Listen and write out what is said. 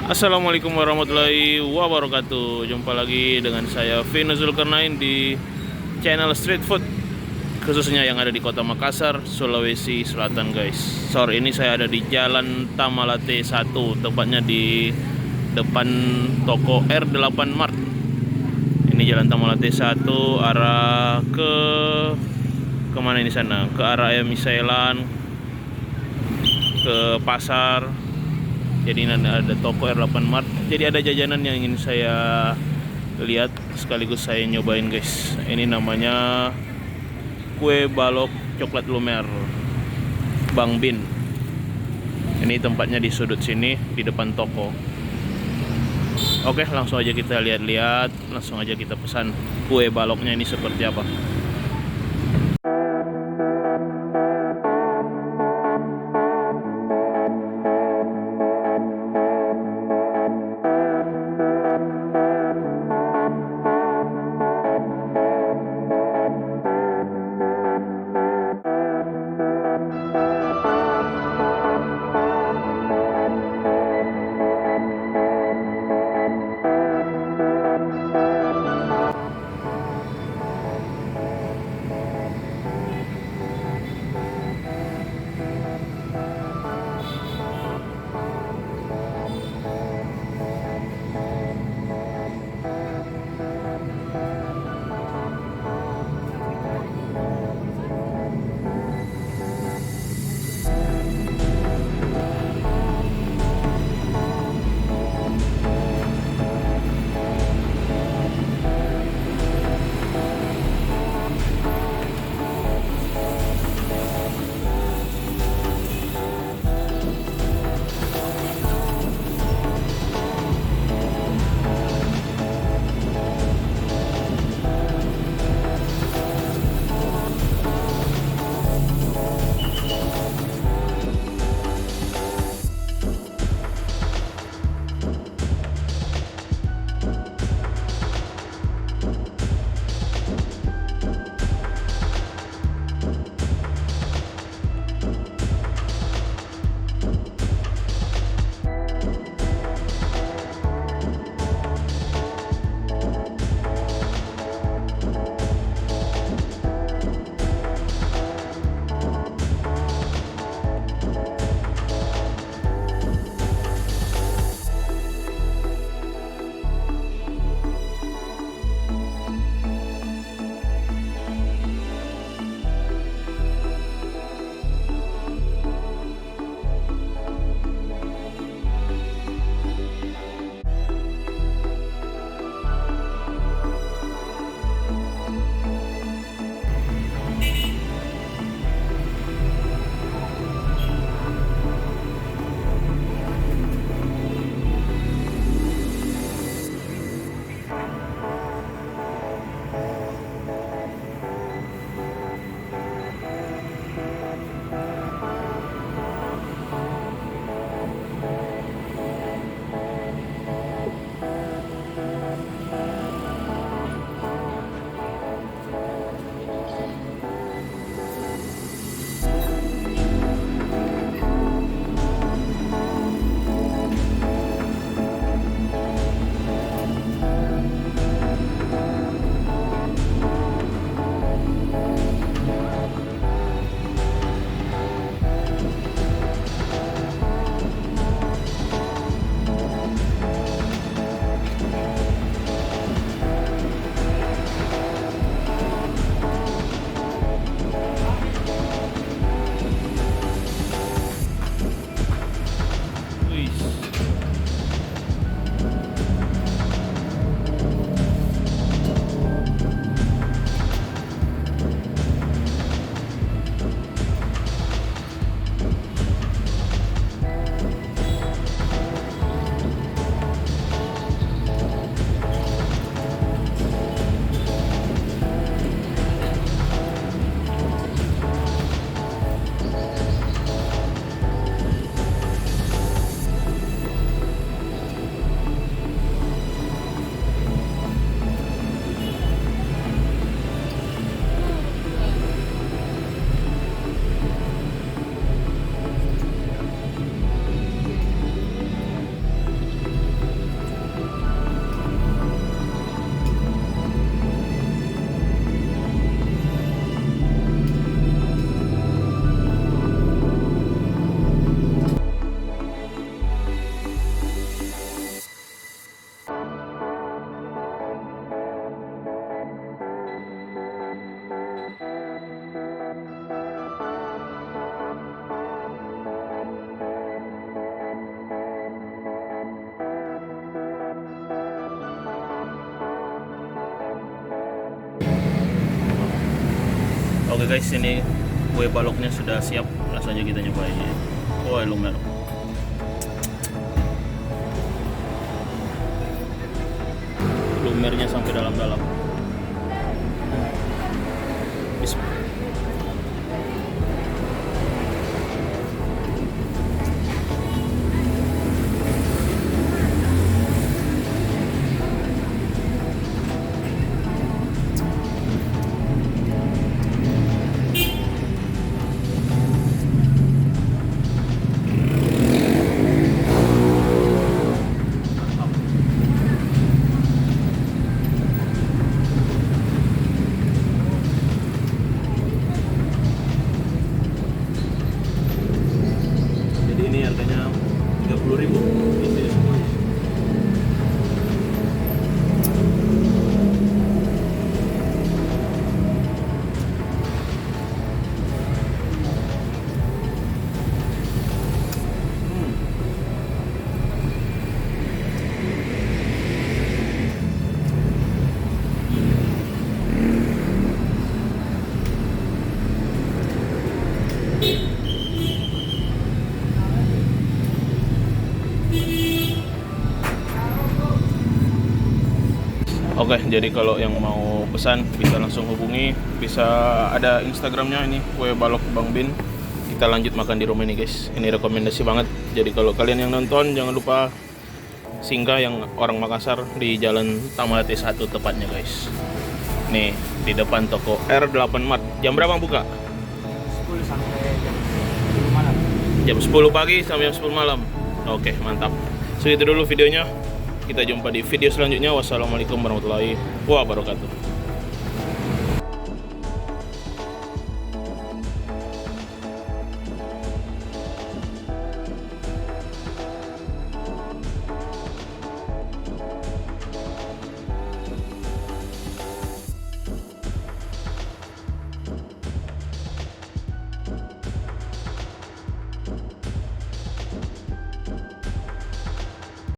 Assalamualaikum warahmatullahi wabarakatuh. Jumpa lagi dengan saya Vino Zulkarnain di channel Street Food, khususnya yang ada di Kota Makassar, Sulawesi Selatan, guys. Sore ini saya ada di Jalan Tamalate 1, tepatnya di depan toko R8 Mart. Ini Jalan Tamalate 1 arah ke kemana ini sana? Ke arah Ayam Misailan, ke pasar. Jadi ini ada toko R8 Mart. Jadi ada jajanan yang ingin saya lihat sekaligus saya nyobain, guys. Ini namanya kue balok coklat lumer Bang Bin. Ini tempatnya di sudut sini di depan toko. Oke, langsung aja kita lihat-lihat, langsung aja kita pesan kue baloknya ini seperti apa. Oke guys, ini kue baloknya sudah siap, langsung aja kita nyobain. Wah, lumer. Lumernya sampai dalam-dalam. Bismillah. Ini harganya 30.000 isi semuanya. Oke, jadi kalau yang mau pesan bisa langsung hubungi, bisa ada Instagramnya ini, kue balok Bang Bin. Kita lanjut makan di rumah ini guys. Ini rekomendasi banget. Jadi kalau kalian yang nonton jangan lupa singgah yang orang Makassar di Jalan Tamate 1 tepatnya guys. Nih di depan toko R8 Mart. Jam berapa buka? 10 sampai jam 10 malam. Jam 10 pagi sampai jam 10 malam. Oke, mantap. So itu dulu videonya. Kita jumpa di video selanjutnya. Wassalamualaikum warahmatullahi wabarakatuh.